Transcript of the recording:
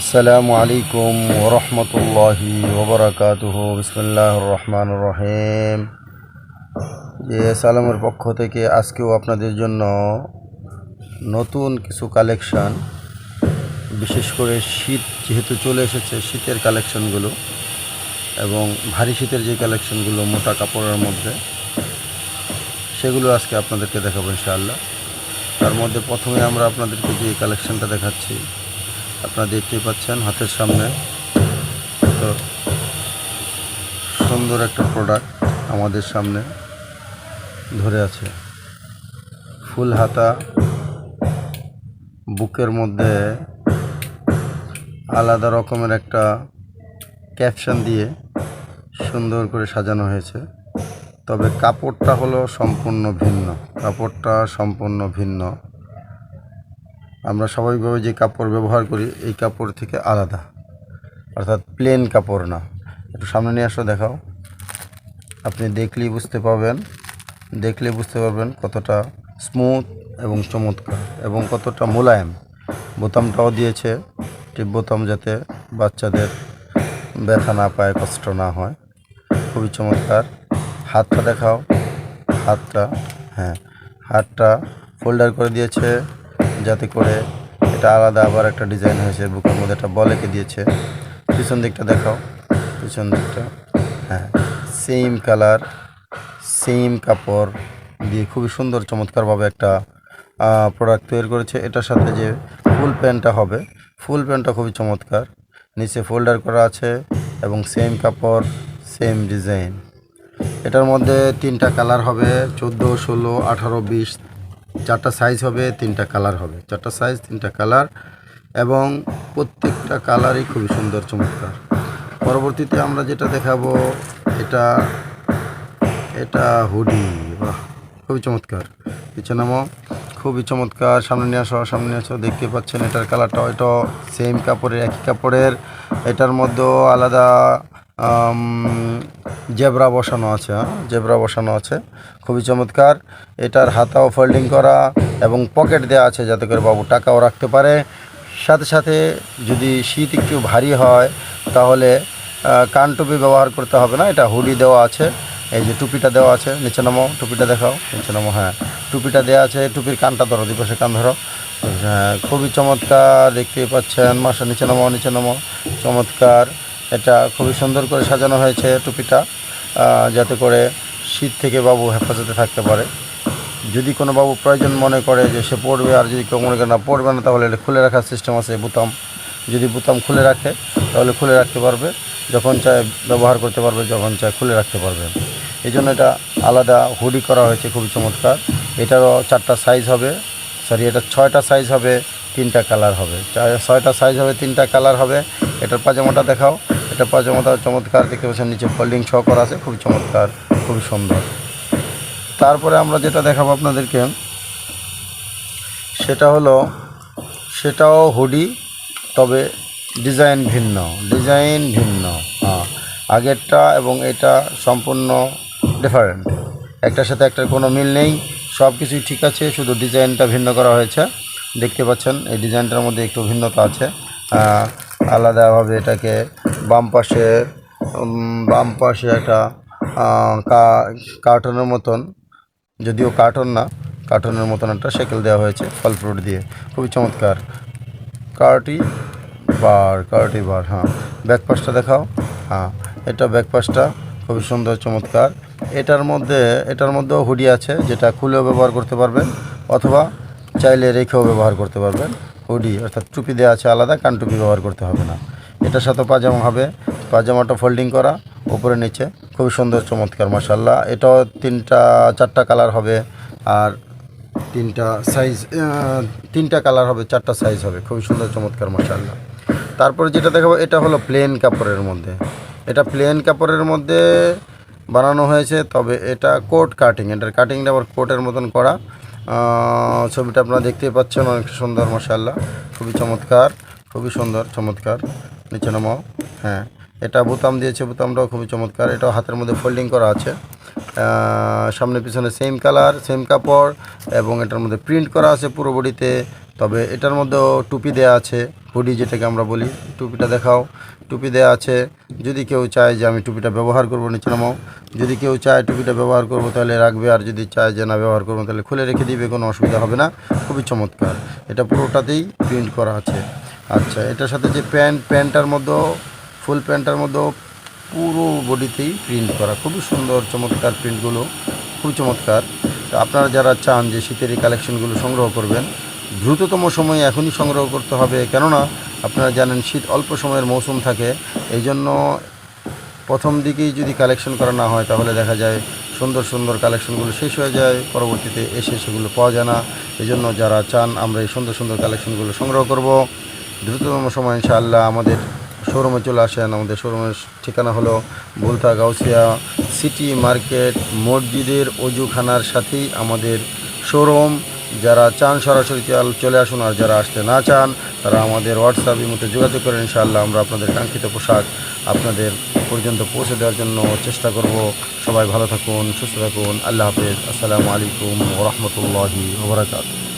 আসসালামু আলাইকুম ওরহমতুল্লাহি ওবরাকাতুহু বিসমিল্লাহির রহমানির রহিম। সালামের পক্ষ থেকে আজকেও আপনাদের জন্য নতুন কিছু কালেকশান, বিশেষ করে শীত যেহেতু চলে এসেছে, শীতের কালেকশানগুলো এবং ভারী শীতের যে কালেকশানগুলো মোটা কাপড়ের মধ্যে, সেগুলো আজকে আপনাদেরকে দেখাবো ইনশাআল্লাহ। তার মধ্যে প্রথমে আমরা আপনাদেরকে যে কালেকশানটা দেখাচ্ছি, আপনারা দেখতেই পাচ্ছেন হাতের সামনে তো সুন্দর একটা প্রোডাক্ট আমাদের সামনে ধরে আছে। ফুল হাতা, বুকের মধ্যে আলাদা রকমের একটা ক্যাপশন দিয়ে সুন্দর করে সাজানো হয়েছে। তবে কাপড়টা হলো সম্পূর্ণ ভিন্ন, আমরা স্বাভাবিকভাবে যে কাপড় ব্যবহার করি এই কাপড় থেকে আলাদা, অর্থাৎ প্লেন কাপড় না। একটু সামনে নিয়ে আসো, দেখাও। আপনি দেখলেই বুঝতে পারবেন কতটা স্মুথ এবং চমৎকার এবং কতটা মোলায়েম। বোতামটাও দিয়েছে টিপ বোতাম, যাতে বাচ্চাদের ব্যথা না পায়, কষ্ট না হয়। খুবই চমৎকার। হাতটা দেখাও, হাতটা ফোল্ডার করে দিয়েছে, যাতে করে এটা আলাদা আবার একটা ডিজাইন হয়েছে। বুকের মধ্যে একটা বলেকে দিয়েছে। পিছন দিকটা দেখাও, পিছন দিকটা সেম কালার, সেম কাপড় দিয়ে খুবই সুন্দর চমৎকারভাবে একটা প্রোডাক্ট তৈরি করেছে। এটার সাথে যে ফুল প্যান্টটা হবে, ফুল প্যান্টটা খুবই চমৎকার। নিচে ফোল্ডার করা আছে এবং সেম কাপড়, সেম ডিজাইন। এটার মধ্যে 3টা কালার হবে, 14, 16, 18, 20, 4টা সাইজ হবে, 3টা কালার হবে। 4টা সাইজ, 3টা কালার, এবং প্রত্যেকটা কালারই খুবই সুন্দর চমৎকার। পরবর্তীতে আমরা যেটা দেখাবো, এটা হুডি। বাহ, খুবই চমৎকার। পিছনে খুবই চমৎকার। সামনে নিয়ে আসো, দেখতে পাচ্ছেন এটার কালারটা এটা সেম কাপড়ের, একই কাপড়ের। এটার মধ্যেও আলাদা জেব্রা বসানো আছে, খুবই চমৎকার। এটার হাতাও ফোল্ডিং করা এবং পকেট দেওয়া আছে, যাতে করে বাবু টাকাও রাখতে পারে। সাথে সাথে যদি শীত একটু ভারী হয় তাহলে কান টুপি ব্যবহার করতে হবে না, এটা হুডি দেওয়া আছে। এই যে টুপিটা দেওয়া আছে, নিচে নামো, টুপিটা দেখাও, নিচে নামো। টুপিটা দেওয়া আছে, টুপির কানটা ধরো, দুপাশে কান ধরো। খুবই চমৎকার, দেখতেই পাচ্ছেন। মাসা নিচে নামো, চমৎকার। এটা খুবই সুন্দর করে সাজানো হয়েছে টুপিটা, যাতে করে শীত থেকে বাবু হেফাজতে থাকতে পারে। যদি কোনো বাবু প্রয়োজন মনে করে যে সে পড়বে, আর যদি কেউ মনে করে না পড়বে না, তাহলে এটা খুলে রাখার সিস্টেম আছে। যদি বোতাম খুলে রাখে তাহলে খুলে রাখতে পারবে, যখন চায় ব্যবহার করতে পারবে, যখন চায় খুলে রাখতে পারবে। এই জন্য এটা আলাদা হুডি করা হয়েছে, খুবই চমৎকার। এটারও 4টা সাইজ হবে, এটা 6টা সাইজ হবে, 3টা কালার হবে। 6টা সাইজ হবে, 3টা কালার হবে। এটার পাজামাটা দেখাও, এটা পাজামাটা চমৎকার, দেখতে পাচ্ছেন নিচে ফোল্ডিং সহ করা আছে, খুবই চমৎকার, খুবই সুন্দর। তারপরে আমরা যেটা দেখাবো আপনাদেরকে, সেটাও হুডি, তবে ডিজাইন ভিন্ন। আগেরটা এবং এটা সম্পূর্ণ ডিফারেন্ট, একটার সাথে একটার কোনো মিল নেই। সব কিছুই ঠিক আছে, শুধু ডিজাইনটা ভিন্ন করা হয়েছে। দেখতে পাচ্ছেন এই ডিজাইনটার মধ্যে একটু ভিন্নতা আছে। আলাদাভাবে এটাকে বাম পাশে একটা কার্টনের মতন, যদিও কার্টনের মতন একটা শেকেল দেওয়া হয়েছে ফল ফ্রুট দিয়ে, খুবই চমৎকার। কার্টি বার। ব্যাকপাসটা দেখাও। এটা ব্যাকপাসটা খুবই সুন্দর চমৎকার। এটার মধ্যেও হুডি আছে, যেটা খুলেও ব্যবহার করতে পারবেন অথবা চাইলে রেখেও ব্যবহার করতে পারবেন। হুডি অর্থাৎ টুপি দেওয়া আছে আলাদা, কান টুপি ব্যবহার করতে হবে না। এটার সাথে পাজামা হবে, পাজামাটা ফোল্ডিং করা, উপরে নিচে, খুবই সুন্দর চমৎকার, মাশাআল্লাহ। এটাও 4টা কালার হবে, আর 3টা কালার হবে, 4টা সাইজ হবে, খুবই সুন্দর চমৎকার, মাশাআল্লাহ। তারপরে যেটা দেখাবো, এটা হলো প্লেন কাপড়ের মধ্যে। এটা প্লেন কাপড়ের মধ্যে বানানো হয়েছে, তবে এটা কোট কাটিং। এটার কাটিংটা আবার কোটের মতন করা। ছবিটা আপনারা দেখতেই পাচ্ছেন, অনেক সুন্দর, মাশাআল্লাহ, খুবই চমৎকার, খুবই সুন্দর চমৎকার। নিচে নামাও। এটা বোতাম দিয়েছে, বোতামটাও খুবই চমৎকার। এটাও হাতের মধ্যে ফোল্ডিং করা আছে, সামনে পিছনে সেম কালার, সেম কাপড়, এবং এটার মধ্যে প্রিন্ট করা আছে পুরো বডিতে। তবে এটার মধ্যেও টুপি দেয়া আছে, হুডি যেটাকে আমরা বলি। টুপিটা দেখাও। টুপি দেয়া আছে, যদি কেউ চায় যে আমি টুপিটা ব্যবহার করবো নিচে নামাও, যদি কেউ চায় টুপিটা ব্যবহার করবো তাহলে রাখবে, আর যদি চায় যে না ব্যবহার করবো তাহলে খুলে রেখে দিবে, কোনো অসুবিধা হবে না। খুবই চমৎকার, এটা পুরোটাতেই প্রিন্ট করা আছে। আচ্ছা, এটার সাথে যে প্যান্টটার মধ্যেও, ফুল প্যান্টটার মধ্যেও পুরো বডিতেই প্রিন্ট করা, খুবই সুন্দর চমৎকার প্রিন্টগুলো, খুবই চমৎকার। তো আপনারা যারা চান যে শীতের এই কালেকশনগুলো সংগ্রহ করবেন, দ্রুততম সময়ে এখনই সংগ্রহ করতে হবে, কেননা আপনারা জানেন শীত অল্প সময়ের মৌসুম থাকে। এই জন্য প্রথম দিকেই যদি কালেকশন করা না হয় তাহলে দেখা যায় সুন্দর সুন্দর কালেকশনগুলো শেষ হয়ে যায়, পরবর্তীতে এসে সেগুলো পাওয়া যায় না। এই জন্য যারা চান আমরা এই সুন্দর সুন্দর কালেকশনগুলো সংগ্রহ করব, দ্রুততম সময় ইনশাআল্লাহ আমাদের শোরুমে চলে আসেন। আমাদের শোরুমের ঠিকানা হলো বুলতা গাউসিয়া সিটি মার্কেট, মসজিদের অজুখানার সাথেই আমাদের শোরুম। যারা চান সরাসরি চলে আসুন, আর যারা আসতে না চান তারা আমাদের হোয়াটসঅ্যাপ ইমোতে যোগাযোগ করেন। ইনশাআল্লাহ আমরা আপনাদের কাঙ্ক্ষিত পোশাক আপনাদের পর্যন্ত পৌঁছে দেওয়ার জন্য চেষ্টা করব। সবাই ভালো থাকুন, সুস্থ থাকুন। আল্লাহ হাফেজ। আসসালামু আলাইকুম ওয়া রাহমাতুল্লাহি ওয়া বারাকাতুহু।